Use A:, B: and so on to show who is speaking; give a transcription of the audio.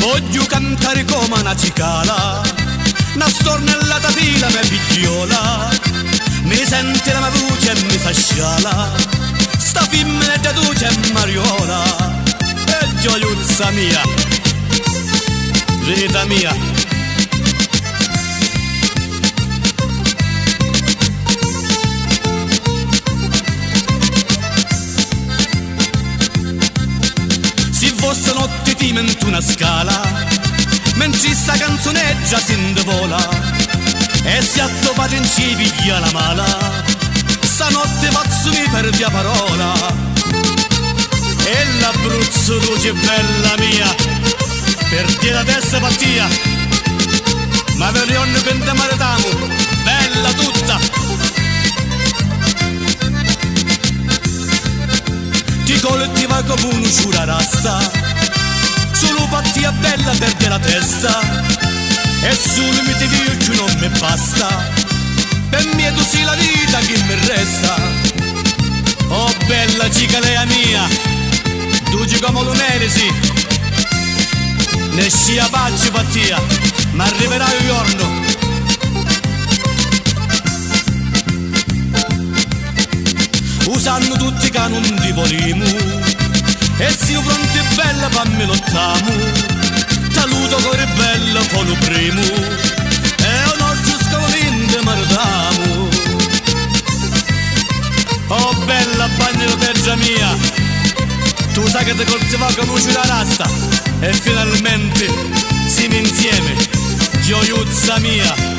A: Voglio cantare come una cicala, una stornellata fila me figliola, mi sente la mia voce e mi fa sciala, sta femmina da tu c'è Mariola, e gioiuzza mia, vita mia. Se fosse notte ti mento una scala, mentre sta canzoneggia si indevola, e se a tuo padre in ci piglia la mala, stanotte faccio mi perdi a parola. E l'Abruzzo tu c'è bella mia, perdi la testa partia, ma per ogni pente maritamo, bella tutta. Ti coltiva come un'usura rasta, solo pattia bella perde la testa, e solo mi ti dico non mi basta, per me tu sei la vita che mi resta. Oh bella cicalea mia, tu ci come l'umerisi, ne scia pace pattia, ma arriverà il giorno. Usando tutti i canoni di Polimu, e siamo pronti bella fammi lottamo, saluto cuore bello con lo primo, e un altro scavalino maritiamo. Oh bella bagno terra mia, tu sai che ti coltiva come una rasta, e finalmente siamo insieme, gioiuzza mia.